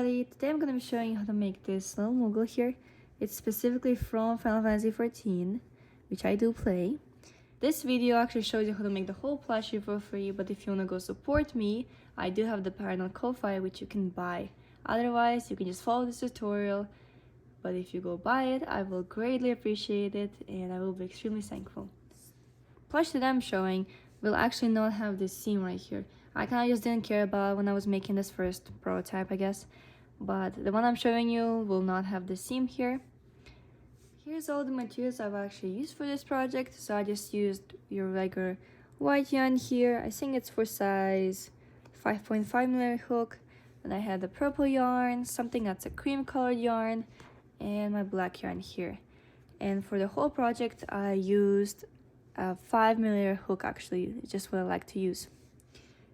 everybody, today I'm going to be showing you how to make this little Moogle here. It's specifically from Final Fantasy XIV, which I do play. This video actually shows you how to make the whole plushie for free, but if you want to go support me, I do have the pattern on Ko-Fi which you can buy. Otherwise, you can just follow this tutorial, but if you go buy it, I will greatly appreciate it and I will be extremely thankful. Plush that I'm showing will actually not have this seam right here. I kind of just didn't care about when I was making this first prototype, I guess. But the one I'm showing you will not have the seam here. Here's all the materials I've actually used for this project. So I just used your regular white yarn here. I think it's for size 5.5mm hook. And I had the purple yarn, something that's a cream colored yarn, and my black yarn here. And for the whole project, I used a 5mm hook actually. It's just what I like to use.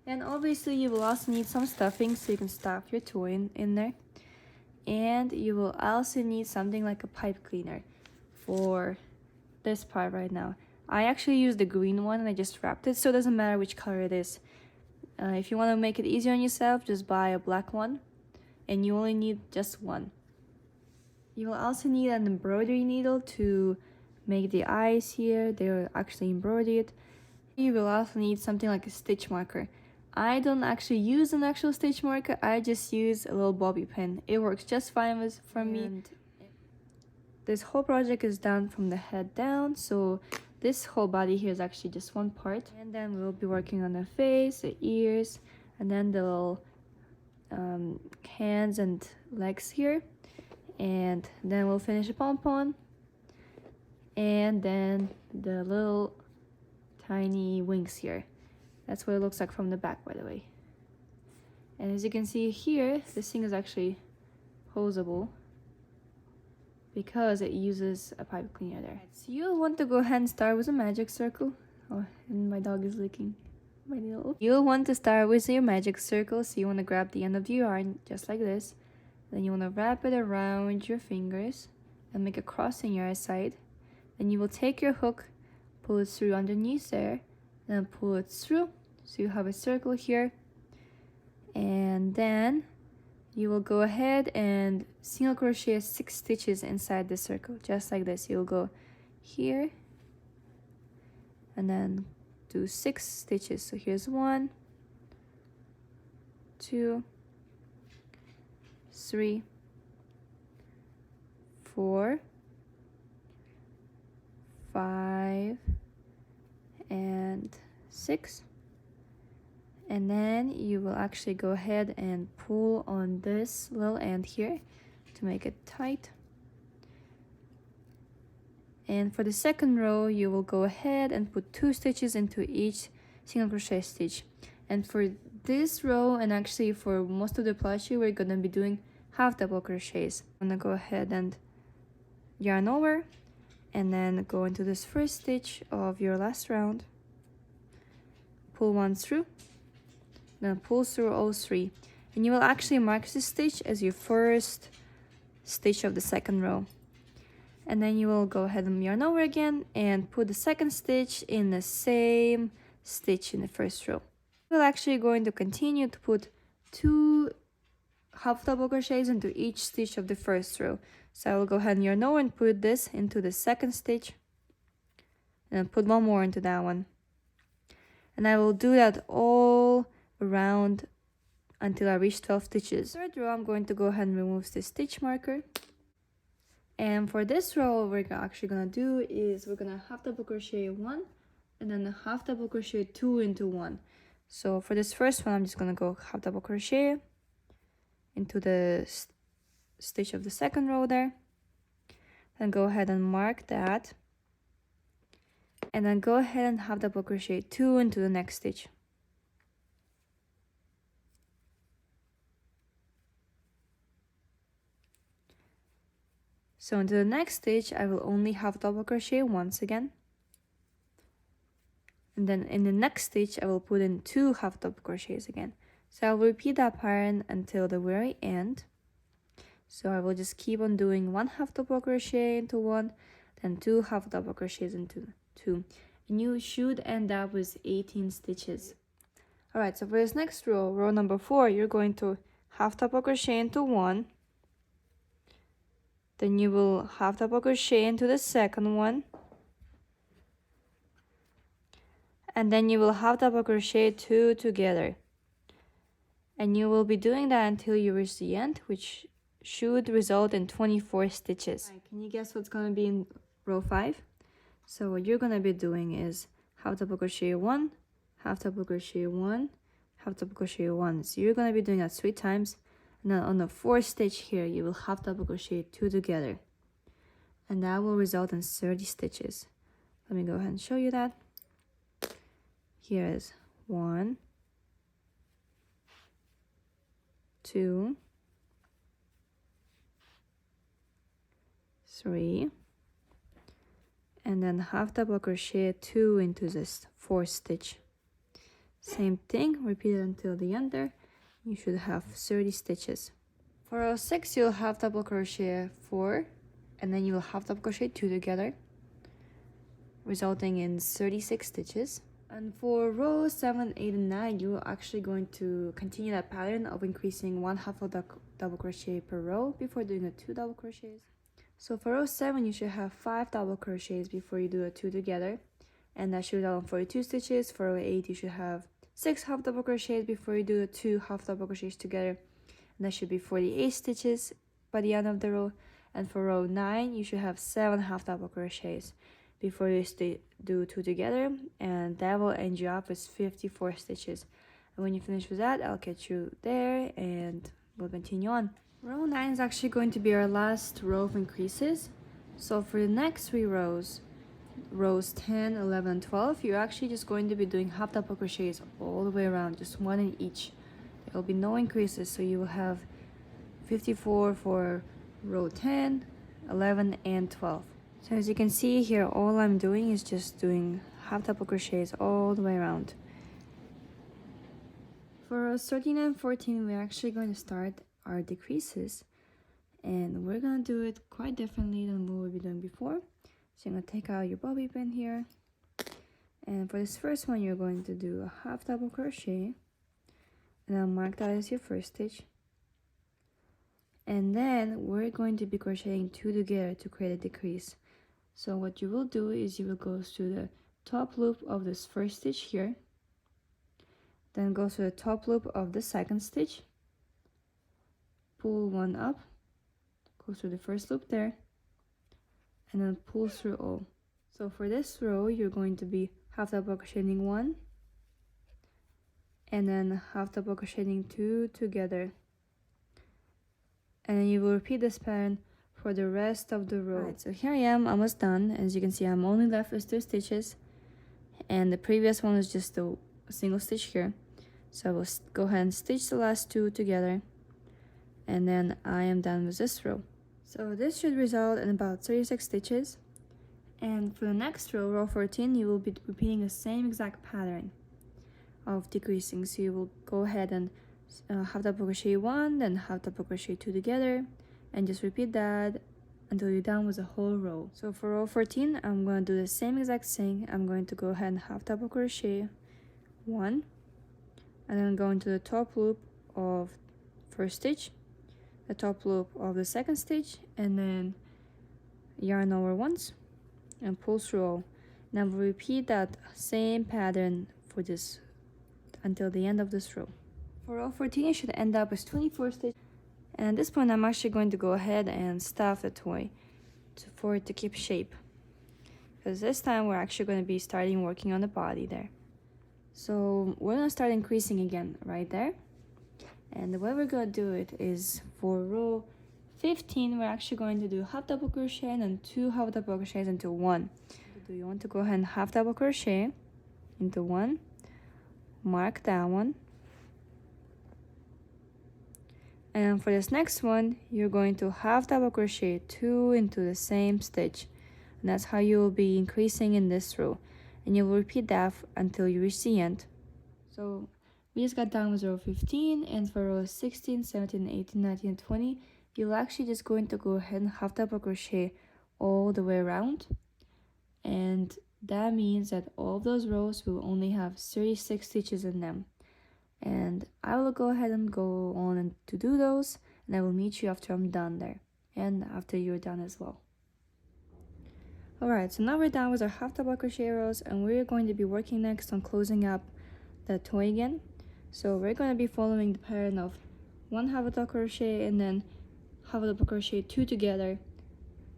And obviously you will also need some stuffing so you can stuff your toy in there. And you will also need something like a pipe cleaner for this part right now. I actually used the green one and I just wrapped it, so it doesn't matter which color it is. If you want to make it easier on yourself, just buy a black one. And you only need just one. You will also need an embroidery needle to make the eyes here. They're actually embroidered. You will also need something like a stitch marker. I don't actually use an actual stitch marker, I just use a little bobby pin. It works just fine for me. This whole project is done from the head down, so this whole body here is actually just one part. And then we'll be working on the face, the ears, and then the little hands and legs here. And then we'll finish the pom-pom. And then the little tiny wings here. That's what it looks like from the back, by the way. And as you can see here, this thing is actually posable because it uses a pipe cleaner there. So you'll want to go ahead and start with a magic circle. Oh, and my dog is licking my needle. You'll want to start with your magic circle, so you want to grab the end of the yarn just like this. Then you want to wrap it around your fingers and make a cross in your side. Then you will take your hook, pull it through underneath there, then pull it through, so you have a circle here. And then you will go ahead and single crochet 6 stitches inside the circle, just like this. You'll go here and then do 6 stitches. So here's 1, 2, 3, 4, 5, and 6. And then you will actually go ahead and pull on this little end here to make it tight. And for the second row, you will go ahead and put 2 stitches into each single crochet stitch. And for this row, and actually for most of the plushie, we're gonna be doing half double crochets. I'm gonna go ahead and yarn over and then go into this first stitch of your last round, pull 1 through, then pull through all 3, and you will actually mark this stitch as your first stitch of the second row. And then you will go ahead and yarn over again and put the second stitch in the same stitch in the first row. We're actually going to continue to put 2 half double crochets into each stitch of the first row. So I will go ahead and yarn over and put this into the second stitch, and then put 1 more into that one. And I will do that all around until I reach 12 stitches. Third row, I'm going to go ahead and remove this stitch marker. And for this row, what we're actually gonna do is we're gonna half double crochet 1 and then half double crochet 2 into 1. So for this first one, I'm just gonna go half double crochet into the stitch of the second row there, then go ahead and mark that, and then go ahead and half double crochet 2 into the next stitch. So into the next stitch, I will only half double crochet once again, and then in the next stitch I will put in 2 half double crochets again. So I'll repeat that pattern until the very end. So I will just keep on doing 1 half double crochet into 1, then 2 half double crochets into 2, and you should end up with 18 stitches. Alright, so for this next row, row number 4, you're going to half double crochet into one, then you will half double crochet into the second one, and then you will half double crochet two together, and you will be doing that until you reach the end, which should result in 24 stitches. Right, can you guess what's going to be in row 5? So what you're going to be doing is half double crochet 1, half double crochet 1, half double crochet 1. So you're going to be doing that 3 times, and then on the 4th stitch here you will half double crochet 2 together, and that will result in 30 stitches. Let me go ahead and show you that. Here is 1, 2, 3, and then half double crochet 2 into this 4th stitch. Same thing, repeat it until the end there. You should have 30 stitches. For row 6, you'll half double crochet 4, and then you'll half double crochet 2 together, resulting in 36 stitches. And for row 7, 8, and 9, you're actually going to continue that pattern of increasing 1 half of the double crochet per row before doing the 2 double crochets. So for row 7, you should have 5 double crochets before you do the 2 together, and that should result in 42 stitches. For row 8, you should have 6 half double crochets before you do the 2 half double crochets together, and that should be 48 stitches by the end of the row. And for row 9, you should have 7 half double crochets before you do 2 together, and that will end you up with 54 stitches. And when you finish with that, I'll catch you there and we'll continue on. Row 9 is actually going to be our last row of increases. So for the next 3 rows, rows 10, 11, and 12, you're actually just going to be doing half double crochets all the way around, just 1 in each. There will be no increases, so you will have 54 for row 10, 11, and 12. So as you can see here, all I'm doing is just doing half double crochets all the way around. For rows 13 and 14, we're actually going to start our decreases, and we're going to do it quite differently than what we've been doing before. So you're going to take out your bobby pin here, and for this first one you're going to do a half double crochet, and I'll mark that as your first stitch, and then we're going to be crocheting 2 together to create a decrease. So what you will do is you will go through the top loop of this first stitch here, then go through the top loop of the second stitch, pull one up, go through the first loop there, and then pull through all. So for this row, you're going to be half double crocheting 1, and then half double crocheting 2 together, and then you will repeat this pattern for the rest of the row. Right, so here I am, almost done. As you can see, I'm only left with 2 stitches, and the previous one was just a single stitch here. So I will go ahead and stitch the last 2 together, and then I am done with this row. So this should result in about 36 stitches. And for the next row, row 14, you will be repeating the same exact pattern of decreasing. So you will go ahead and half double crochet 1, then half double crochet 2 together, and just repeat that until you're done with the whole row. So for row 14, I'm going to do the same exact thing. I'm going to go ahead and half double crochet 1, and then go into the top loop of first stitch, the top loop of the second stitch, and then yarn over once and pull through all. Now we'll repeat that same pattern for this until the end of this row. For row 14, you should end up with 24 stitches. And at this point, I'm actually going to go ahead and stuff the toy for it to keep shape, because this time we're actually going to be starting working on the body there. So we're going to start increasing again right there, and the way we're going to do it is for row 15, we're actually going to do half double crochet and then 2 half double crochets into 1. So you want to go ahead and half double crochet into 1, mark that one. And for this next one, you're going to half double crochet 2 into the same stitch, and that's how you will be increasing in this row, and you will repeat that until you reach the end. So we just got done with row 15, and for row 16, 17, 18, 19, and 20, you're actually just going to go ahead and half double crochet all the way around, and that means that all of those rows will only have 36 stitches in them. and I will go ahead and go on and to do those, and I will meet you after I'm done there and after you're done as well. Alright, so now we're done with our half double crochet rows, and we're going to be working next on closing up the toy again. So we're going to be following the pattern of 1 half double crochet and then half double crochet 2 together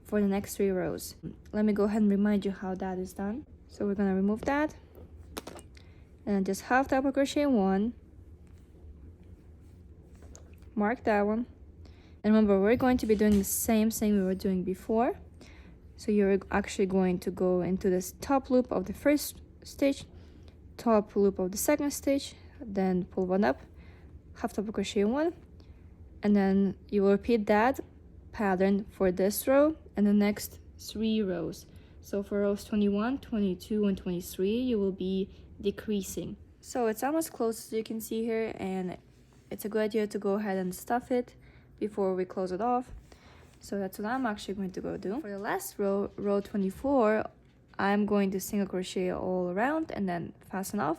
for the next 3 rows. Let me go ahead and remind you how that is done. So we're going to remove that and then just half double crochet 1, mark that one, and remember we're going to be doing the same thing we were doing before. So you're actually going to go into this top loop of the first stitch, top loop of the second stitch, then pull one up, half double crochet 1, and then you will repeat that pattern for this row and the next 3 rows. So for rows 21, 22, and 23, you will be decreasing. So it's almost close, as you can see here, and it's a good idea to go ahead and stuff it before we close it off. So that's what I'm actually going to go do. For the last row, row 24, I'm going to single crochet all around and then fasten off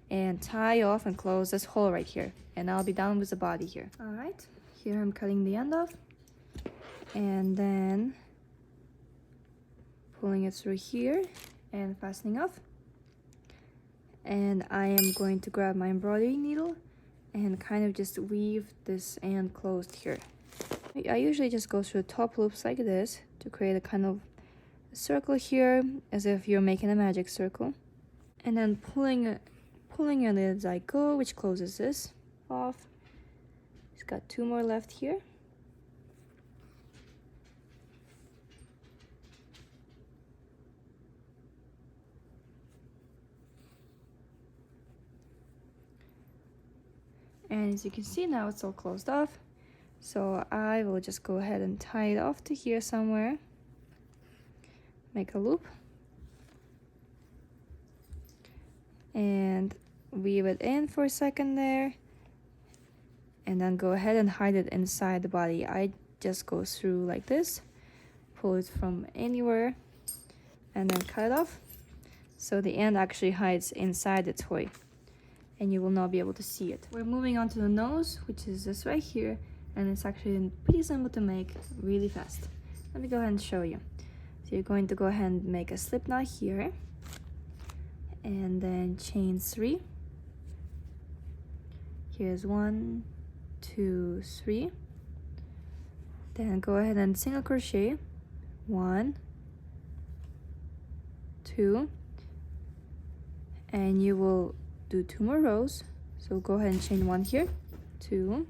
and tie off and close this hole right here, and I'll be done with the body here. All right, here I'm cutting the end off and then pulling it through here and fastening off, and I am going to grab my embroidery needle and kind of just weave this end closed here. I usually just go through the top loops like this to create a kind of circle here, as if you're making a magic circle, and then pulling on it as I go, which closes this off. It's got 2 more left here. And as you can see, now it's all closed off. So I will just go ahead and tie it off to here somewhere. Make a loop. And weave it in for a second there. And then go ahead and hide it inside the body. I just go through like this. Pull it from anywhere. And then cut it off. So the end actually hides inside the toy, and you will not be able to see it. We're moving on to the nose, which is this right here, and it's actually pretty simple to make really fast. Let me go ahead and show you. So you're going to go ahead and make a slip knot here, and then chain 3. Here's 1, 2, 3. Then go ahead and single crochet 1, 2, and you will do 2 more rows. So go ahead and chain 1 here, 2.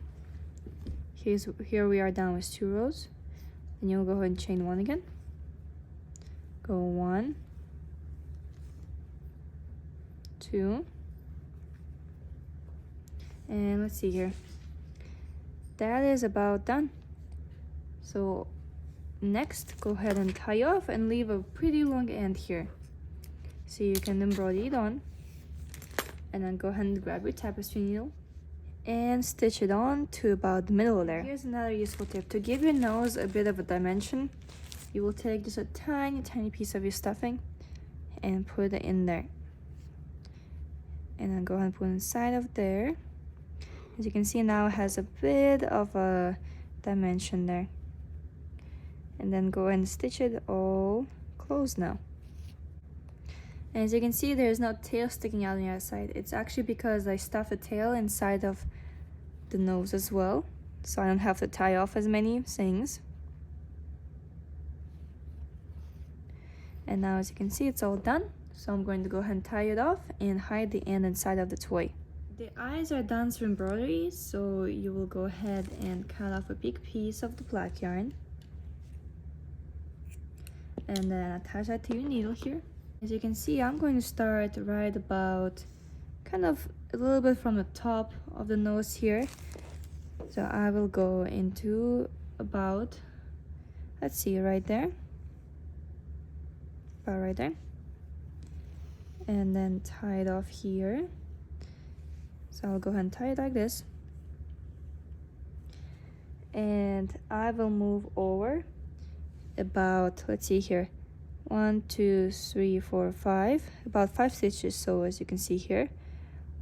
Here we are done with 2 rows, and you'll go ahead and chain 1 again. Go 1, 2, and let's see here. That is about done. So next, go ahead and tie off and leave a pretty long end here, so you can embroider it on. And then go ahead and grab your tapestry needle and stitch it on to about the middle there. Here's another useful tip. To give your nose a bit of a dimension, you will take just a tiny piece of your stuffing and put it in there. And then go ahead and put it inside of there. As you can see, now it has a bit of a dimension there. And then go ahead and stitch it all closed now. And as you can see, there's no tail sticking out on the other side. It's actually because I stuffed the tail inside of the nose as well, so I don't have to tie off as many things. And now, as you can see, it's all done. So I'm going to go ahead and tie it off and hide the end inside of the toy. The eyes are done through embroidery, so you will go ahead and cut off a big piece of the black yarn and then attach that to your needle here. As you can see, I'm going to start right about kind of a little bit from the top of the nose here. So I will go into about, let's see, right there. About right there. And then tie it off here. So I'll go ahead and tie it like this. And I will move over about, let's see here, 1, 2, 3, 4, 5, about 5 stitches. So as you can see here,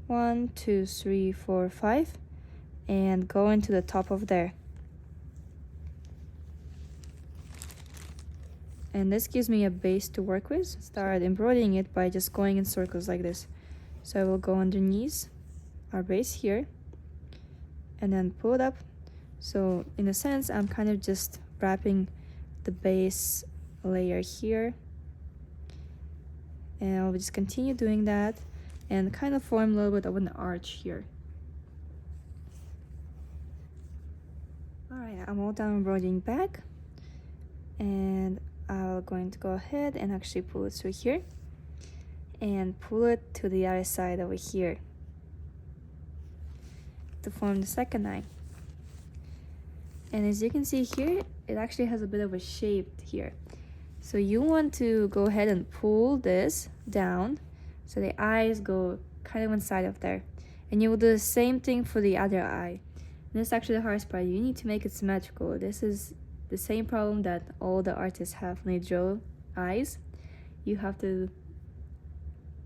1, 2, 3, 4, 5, and go into the top of there. And this gives me a base to work with. Start embroidering it by just going in circles like this. So I will go underneath our base here and then pull it up. So in a sense, I'm kind of just wrapping the base layer here, and I'll just continue doing that and kind of form a little bit of an arch here. All right, I'm all done embroidering back, and I'm going to go ahead and actually pull it through here and pull it to the other side over here to form the second eye. And as you can see here, it actually has a bit of a shape here. So you want to go ahead and pull this down so the eyes go kind of inside of there. And you will do the same thing for the other eye. And this is actually the hardest part. You need to make it symmetrical. This is the same problem that all the artists have when they draw eyes. You have to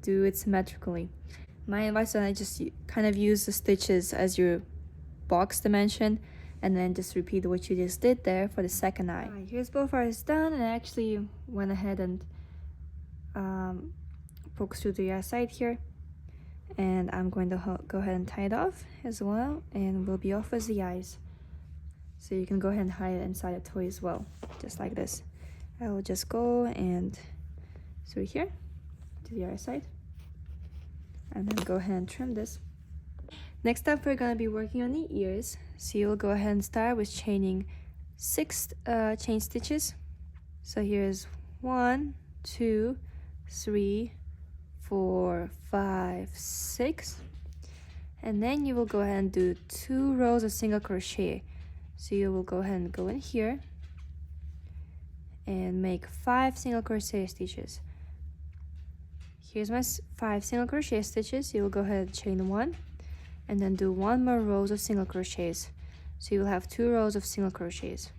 do it symmetrically. My advice is I just kind of use the stitches as your box dimension, and then just repeat what you just did there for the second eye. Right, here's both eyes done, and I actually went ahead and poked through the other side here. And I'm going to go ahead and tie it off as well, and we'll be off with the eyes. So you can go ahead and hide it inside a toy as well, just like this. I will just go and through here to the other side, and then go ahead and trim this. Next up, we're going to be working on the ears. So you'll go ahead and start with chaining 6 chain stitches. So here's 1, 2, 3, 4, 5, 6. And then you will go ahead and do 2 rows of single crochet. So you will go ahead and go in here and make 5 single crochet stitches. Here's my 5 single crochet stitches. You will go ahead and chain 1. And then do 1 more rows of single crochets. So you'll have 2 rows of single crochets.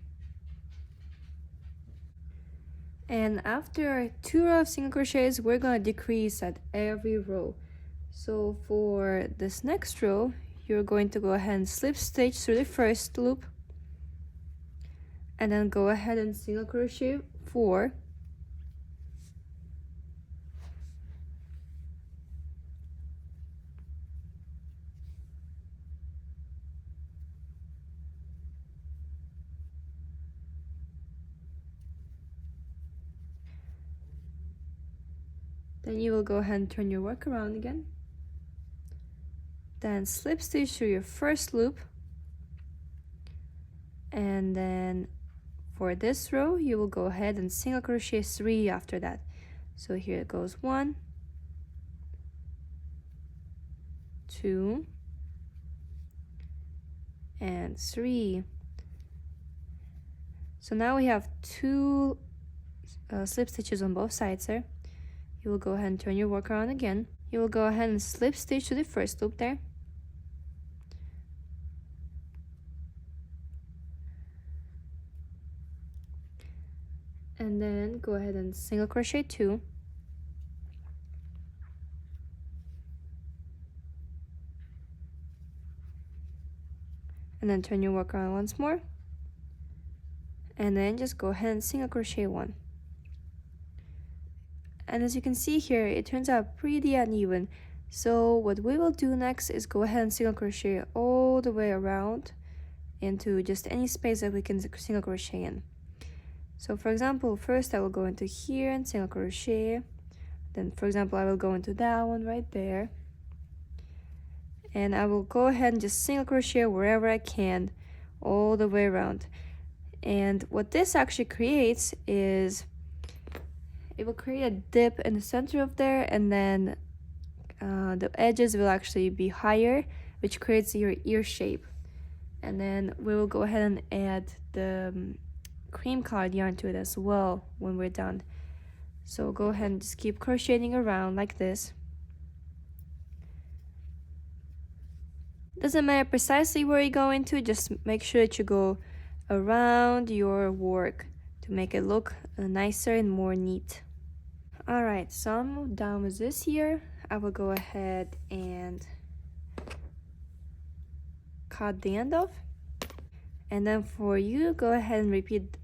And after 2 rows of single crochets, we're going to decrease at every row. So for this next row, you're going to go ahead and slip stitch through the first loop, and then go ahead and single crochet 4. Then you will go ahead and turn your work around again. Then slip stitch through your first loop. And then for this row, you will go ahead and single crochet 3 after that. So here it goes 1, 2, and 3. So now we have 2 slip stitches on both sides there. You will go ahead and turn your work around again. You will go ahead and slip stitch to the first loop there. And then go ahead and single crochet 2. And then turn your work around once more. And then just go ahead and single crochet 1. And as you can see here, it turns out pretty uneven. So what we will do next is go ahead and single crochet all the way around into just any space that we can single crochet in. So for example, first I will go into here and single crochet. Then for example, I will go into that one right there. And I will go ahead and just single crochet wherever I can all the way around. And what this actually creates is it will create a dip in the center of there, and then the edges will actually be higher, which creates your ear shape. And then we will go ahead and add the cream colored yarn to it as well when we're done. So go ahead and just keep crocheting around like this. Doesn't matter precisely where you go into, just make sure that you go around your work to make it look nicer and more neat. Alright, so I'm done with this here. I will go ahead and cut the end off. And then for you, go ahead and repeat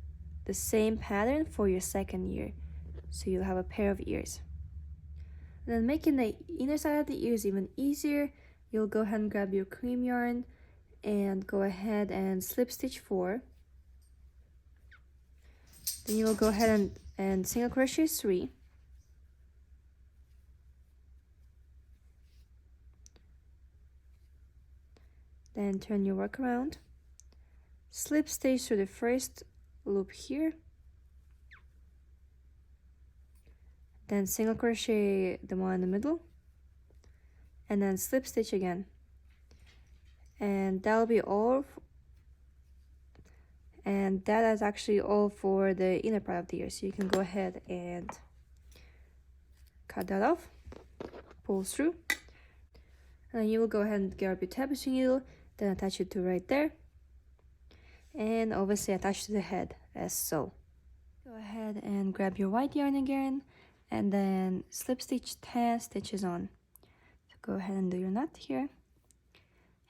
the same pattern for your second ear, so you'll have a pair of ears. And then making the inner side of the ears even easier, you'll go ahead and grab your cream yarn and go ahead and slip stitch 4. Then you'll go ahead and single crochet 3. Then turn your work around, slip stitch through the first loop here, then single crochet the one in the middle, and then slip stitch again. And that'll be all. And that is actually all for the inner part of the ear. So you can go ahead and cut that off, pull through, and then you will go ahead and grab your tapestry needle, then attach it to right there, and obviously attach to the head as so. Go ahead and grab your white yarn again, and then slip stitch 10 stitches on. So go ahead and do your knot here,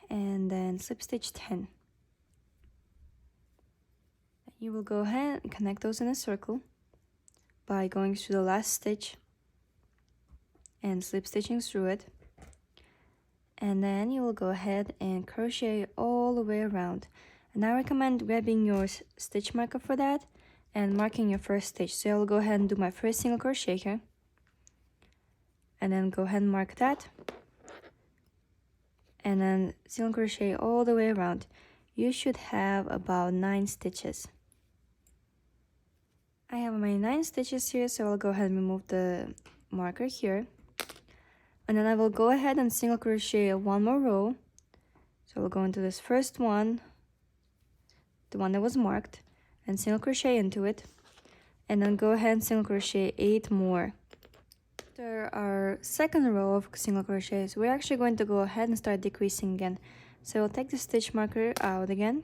and then slip stitch 10. You will go ahead and connect those in a circle by going through the last stitch and slip stitching through it. And then you will go ahead and crochet all the way around. And I recommend grabbing your stitch marker for that and marking your first stitch. So I'll go ahead and do my first single crochet here, and then go ahead and mark that, and then single crochet all the way around. You should have about 9 stitches. I have my 9 stitches here, so I'll go ahead and remove the marker here, and then I will go ahead and single crochet one more row. So we'll go into this first one, the one that was marked, and single crochet into it, and then go ahead and single crochet 8 more. After our second row of single crochets, we're actually going to go ahead and start decreasing again. So we'll take the stitch marker out again,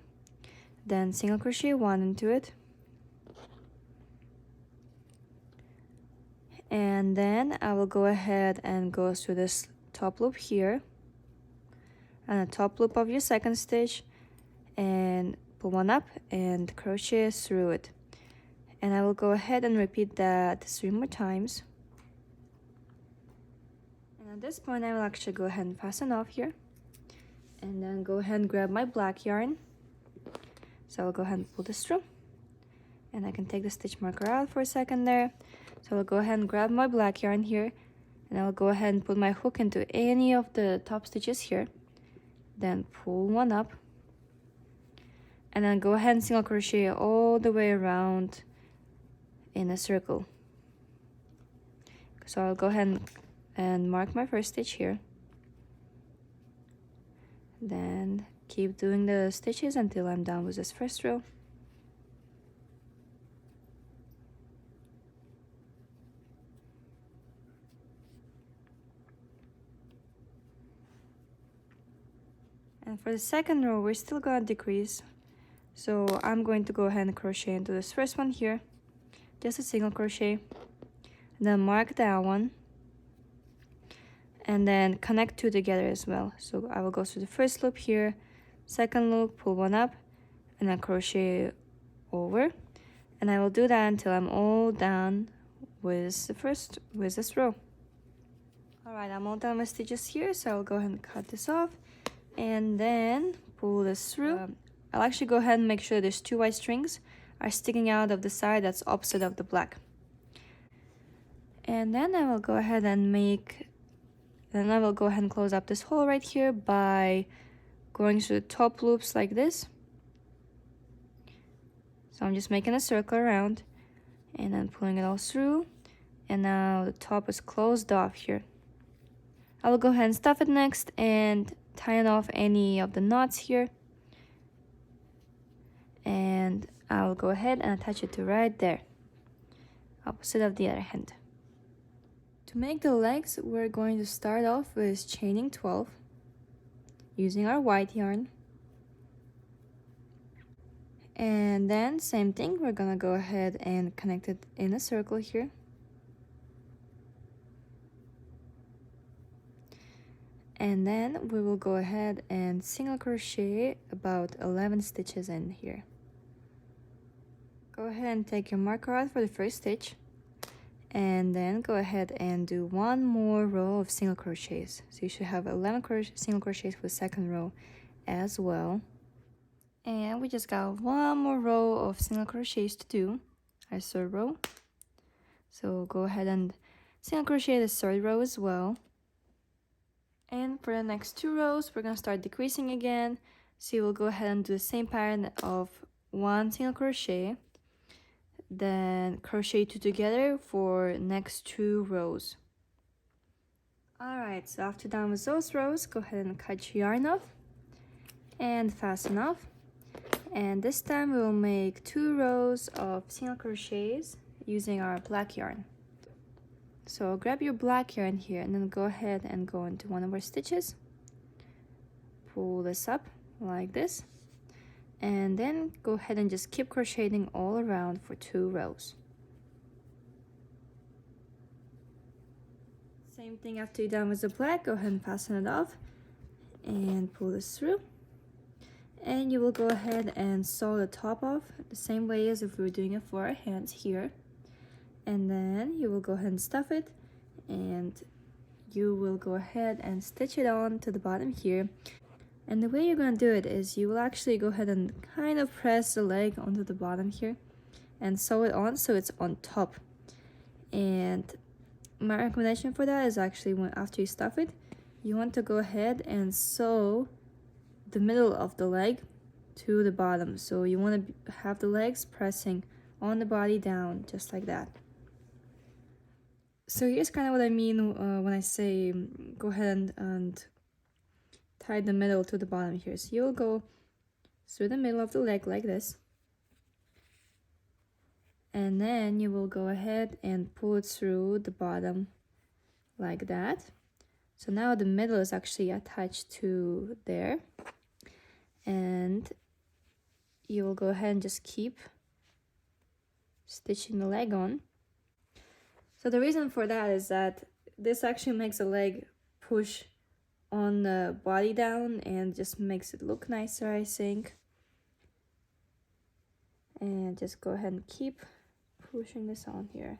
then single crochet 1 into it, and then I will go ahead and go through this top loop here and the top loop of your second stitch and pull one up and crochet through it. And I will go ahead and repeat that 3 more times. And at this point, I will actually go ahead and fasten off here, and then go ahead and grab my black yarn. So I'll go ahead and pull this through, and I can take the stitch marker out for a second there. So I'll go ahead and grab my black yarn here, and I'll go ahead and put my hook into any of the top stitches here, then pull one up, and then go ahead and single crochet all the way around in a circle. So I'll go ahead and mark my first stitch here, then keep doing the stitches until I'm done with this first row. And for the second row, we're still gonna decrease. So I'm going to go ahead and crochet into this first one here, just a single crochet, and then mark that one, and then connect 2 together as well. So I will go through the first loop here, second loop, pull one up, and then crochet over, and I will do that until I'm all done with this row. Alright, I'm all done with stitches here, so I'll go ahead and cut this off and then pull this through. I'll actually go ahead and make sure there's 2 white strings are sticking out of the side that's opposite of the black. And then I will go ahead and close up this hole right here by going through the top loops like this. So I'm just making a circle around and then pulling it all through, and now the top is closed off here. I will go ahead and stuff it next and tie off any of the knots here, and I'll go ahead and attach it to right there, opposite of the other hand. To make the legs, we're going to start off with chaining 12 using our white yarn, and then same thing, we're gonna go ahead and connect it in a circle here, And then we will go ahead and single crochet about 11 stitches in here. Go ahead and take your marker out for the first stitch, and then go ahead and do one more row of single crochets. So you should have 11 single crochets for the second row as well. And we just got one more row of single crochets to do, our third row. So go ahead and single crochet the third row as well. And for the next 2 rows, we're going to start decreasing again. So you will go ahead and do the same pattern of 1 single crochet, then crochet 2 together for next 2 rows. Alright, so after done with those rows, go ahead and cut your yarn off and fasten off. And this time we will make 2 rows of single crochets using our black yarn. So grab your black yarn here and then go ahead and go into one of our stitches. Pull this up like this. And then go ahead and just keep crocheting all around for 2 rows. Same thing after you're done with the black, go ahead and fasten it off and pull this through. And you will go ahead and sew the top off the same way as if we were doing it for our hands here. And then you will go ahead and stuff it, and you will go ahead and stitch it on to the bottom here. And the way you're going to do it is you will actually go ahead and kind of press the leg onto the bottom here and sew it on so it's on top. And my recommendation for that is actually after you stuff it, you want to go ahead and sew the middle of the leg to the bottom. So you want to have the legs pressing on the body down just like that. So here's kind of what I mean when I say go ahead and tie the middle to the bottom here. So you'll go through the middle of the leg like this, and then you will go ahead and pull it through the bottom like that. So now the middle is actually attached to there, and you will go ahead and just keep stitching the leg on. So the reason for that is that this actually makes the leg push on the body down and just makes it look nicer, I think. And just go ahead and keep pushing this on here.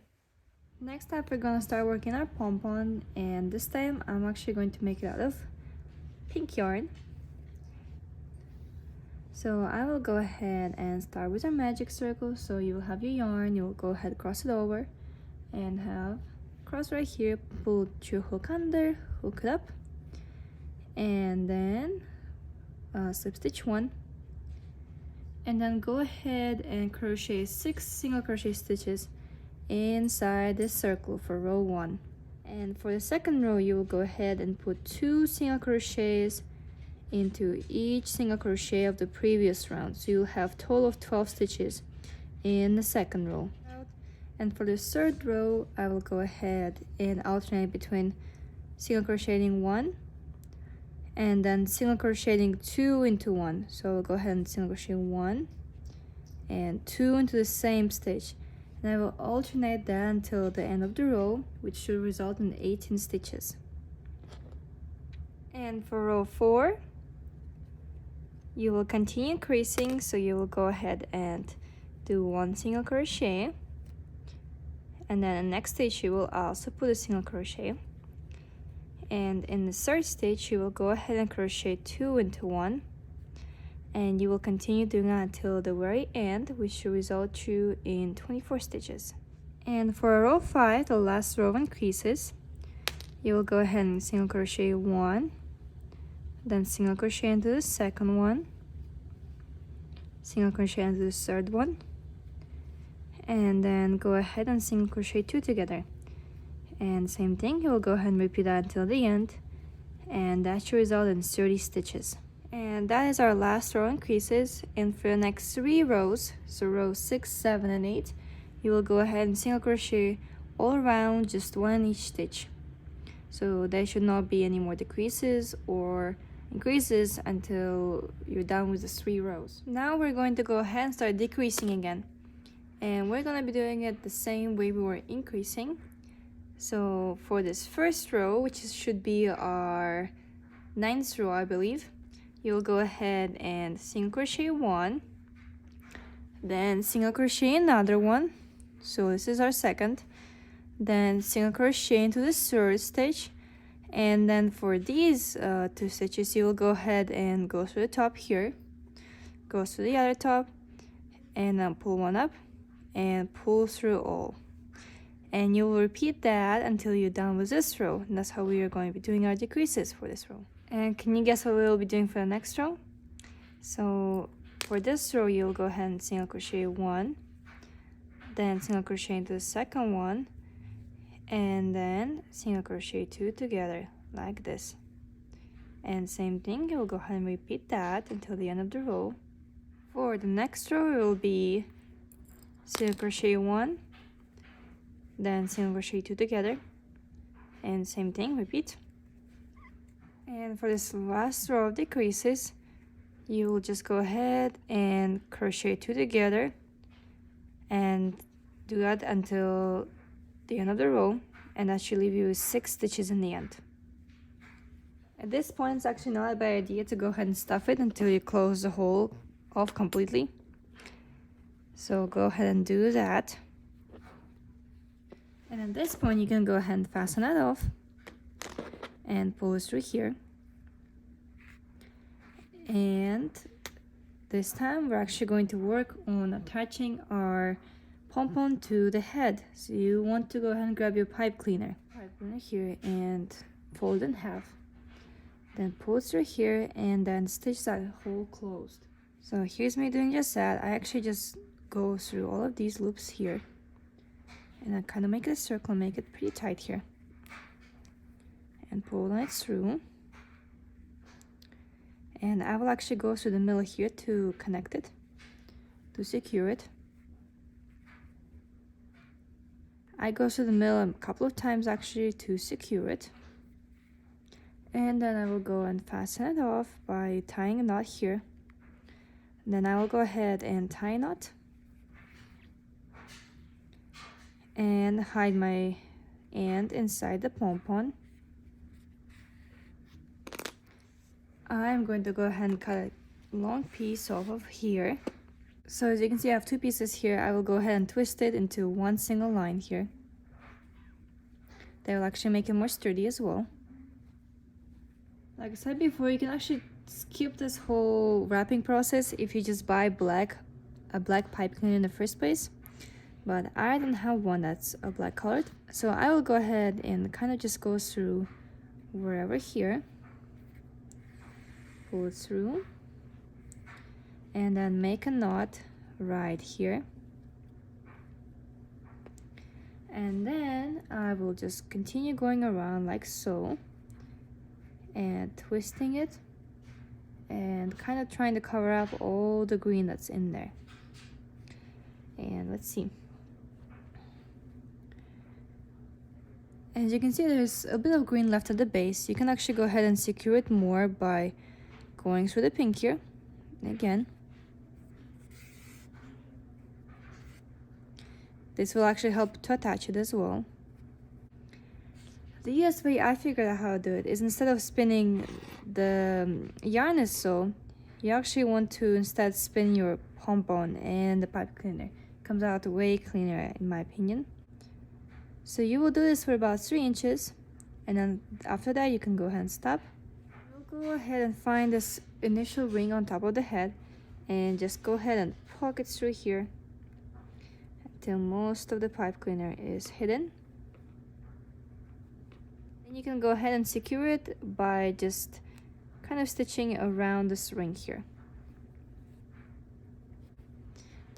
Next up, we're gonna start working our pom-pom, and this time I'm actually going to make it out of pink yarn. So I will go ahead and start with our magic circle. So you will have your yarn, you will go ahead, cross it over, and have cross right here, pull your hook under, hook it up, and then slip stitch 1, and then go ahead and crochet 6 single crochet stitches inside this circle for row 1. And for the second row, you will go ahead and put 2 single crochets into each single crochet of the previous round, so you'll have total of 12 stitches in the second row. And for the third row, I will go ahead and alternate between single crocheting 1 and then single crocheting 2 into 1. So I'll go ahead and single crochet 1 and 2 into the same stitch, and I will alternate that until the end of the row, which should result in 18 stitches. And for row 4, you will continue increasing, so you will go ahead and do 1 single crochet, and then in the next stitch you will also put a single crochet, and in the third stitch you will go ahead and crochet 2 into 1, and you will continue doing that until the very end, which should result you in 24 stitches. And for row 5, the last row of increases, you will go ahead and single crochet 1, then single crochet into the second one, single crochet into the third one, and then go ahead and single crochet 2 together. And same thing, you will go ahead and repeat that until the end, and that should result in 30 stitches. And that is our last row increases. And for the next 3 rows, so rows 6, 7, and 8, you will go ahead and single crochet all around, just 1 in each stitch. So there should not be any more decreases or increases until you're done with the 3 rows. Now we're going to go ahead and start decreasing again, and we're going to be doing it the same way we were increasing. So for this first row, which should be our 9th row, I believe, you'll go ahead and single crochet one, then single crochet another one, so this is our second, then single crochet into the third stitch, and then for these 2 stitches you will go ahead and go through the top here, go through the other top, and then pull one up and pull through all, and you will repeat that until you're done with this row. And that's how we are going to be doing our decreases for this row. And can you guess what we will be doing for the next row? So for this row, you'll go ahead and single crochet one, then single crochet into the second one, and then single crochet 2 together like this. And same thing, you'll go ahead and repeat that until the end of the row. For the next row, it will be single crochet one, then single crochet 2 together, and same thing, repeat. And for this last row of decreases, you will just go ahead and crochet 2 together and do that until the end of the row, and that should leave you with 6 stitches in the end. At this point, it's actually not a bad idea to go ahead and stuff it until you close the hole off completely. So go ahead and do that. And at this point, you can go ahead and fasten that off and pull it through here. And this time we're actually going to work on attaching our pom-pom to the head. So you want to go ahead and grab your pipe cleaner here and fold in half, then pull it through here and then stitch that hole closed. So here's me doing just that. I actually just go through all of these loops here and I kind of make a circle, make it pretty tight here, and pull it through. And I will actually go through the middle here to connect it, to secure it. I go through the middle a couple of times actually to secure it. And then I will go and fasten it off by tying a knot here. And then I will go ahead and tie a knot and hide my end inside the pom-pom. I'm going to go ahead and cut a long piece off of here. So as you can see, I have 2 pieces here. I will go ahead and twist it into one single line here. That will actually make it more sturdy as well. Like I said before, you can actually skip this whole wrapping process if you just buy a black pipe cleaner in the first place. But I don't have one that's a black colored. So I will go ahead and kind of just go through wherever here. Pull it through. And then make a knot right here. And then I will just continue going around like so. And twisting it. And kind of trying to cover up all the green that's in there. And let's see. As you can see, there's a bit of green left at the base. You can actually go ahead and secure it more by going through the pink here. Again. This will actually help to attach it as well. The easiest way I figured out how to do it is instead of spinning the yarn is so, you actually want to instead spin your pom-pom and the pipe cleaner. It comes out way cleaner in my opinion. So you will do this for about 3 inches, and then after that you can go ahead and stop. You'll go ahead and find this initial ring on top of the head and just go ahead and poke it through here until most of the pipe cleaner is hidden. And you can go ahead and secure it by just kind of stitching around this ring here.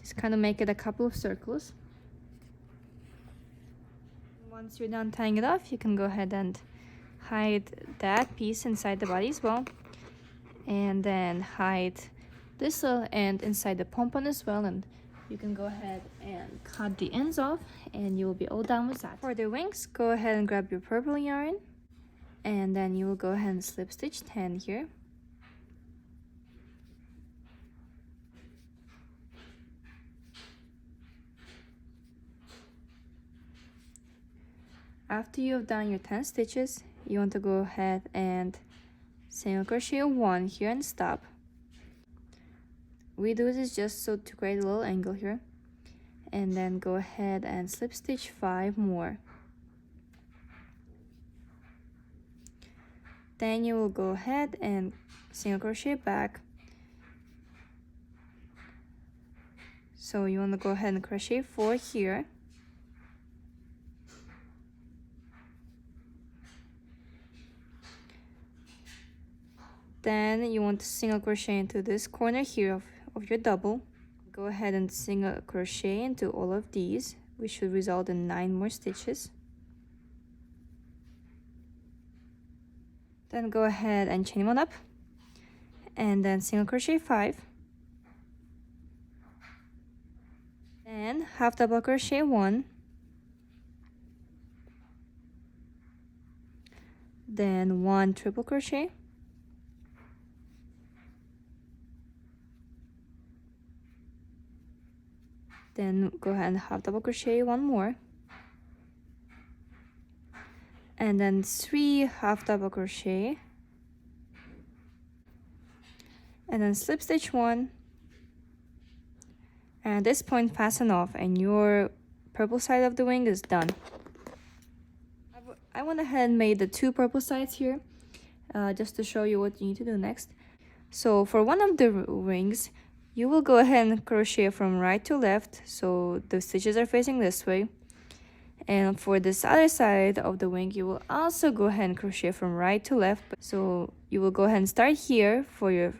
Just kind of make it a couple of circles. Once you're done tying it off, you can go ahead and hide that piece inside the body as well, and then hide this little end inside the pom-pom as well, and you can go ahead and cut the ends off and you will be all done with that. For the wings, go ahead and grab your purple yarn, and then you will go ahead and slip stitch 10 here. After you have done your 10 stitches, you want to go ahead and single crochet 1 here and stop. We do this just so to create a little angle here, and then go ahead and slip stitch 5 more. Then you will go ahead and single crochet back. So you want to go ahead and crochet 4 here. Then you want to single crochet into this corner here of your double. Go ahead and single crochet into all of these, which should result in 9 more stitches. Then go ahead and chain 1 up, and then single crochet 5. Then half double crochet 1. Then 1 triple crochet. Then go ahead and half double crochet 1 more. And then 3 half double crochet. And then slip stitch 1. And at this point, fasten off, and your purple side of the wing is done. I went ahead and made the 2 purple sides here, just to show you what you need to do next. So for one of the wings, you will go ahead and crochet from right to left, so the stitches are facing this way. And for this other side of the wing, you will also go ahead and crochet from right to left. So you will go ahead and start here for your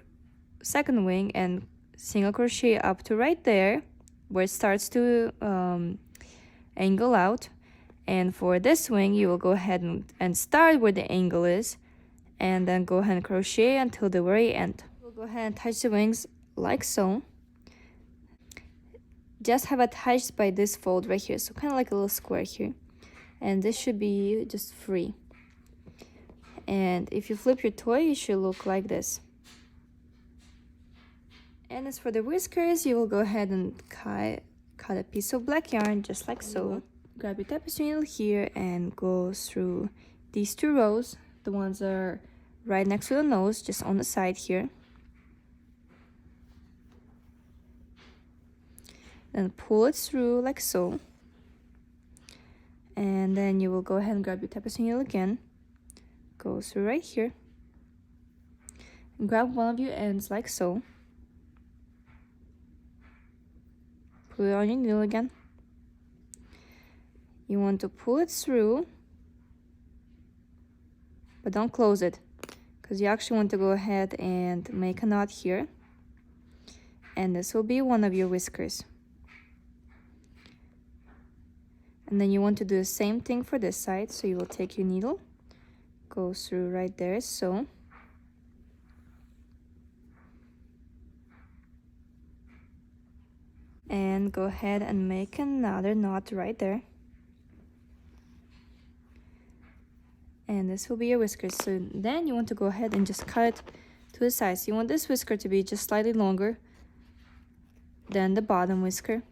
second wing and single crochet up to right there where it starts to angle out. And for this wing, you will go ahead and start where the angle is, and then go ahead and crochet until the very end. We'll go ahead and attach the wings like so. Just have attached by this fold right here, so kind of like a little square here, and this should be just free. And if you flip your toy, it should look like this. And as for the whiskers, you will go ahead and cut a piece of black yarn just like so. Grab your tapestry needle here and go through these 2 rows, the ones that are right next to the nose, just on the side here. Then pull it through like so. And then you will go ahead and grab your tapestry needle again, go through right here, and grab one of your ends like so. Put it on your needle again. You want to pull it through, but don't close it, because you actually want to go ahead and make a knot here. And this will be one of your whiskers. And then you want to do the same thing for this side. So you will take your needle, go through right there, so. And go ahead and make another knot right there. And this will be your whiskers. So then you want to go ahead and just cut it to the sides. You want this whisker to be just slightly longer than the bottom whisker.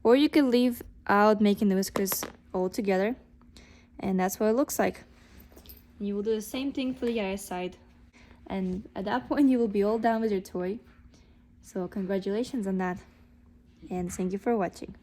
Or you can leave out making the whiskers all together, and that's what it looks like. You will do the same thing for the other side, and at that point you will be all done with your toy. So congratulations on that, and thank you for watching.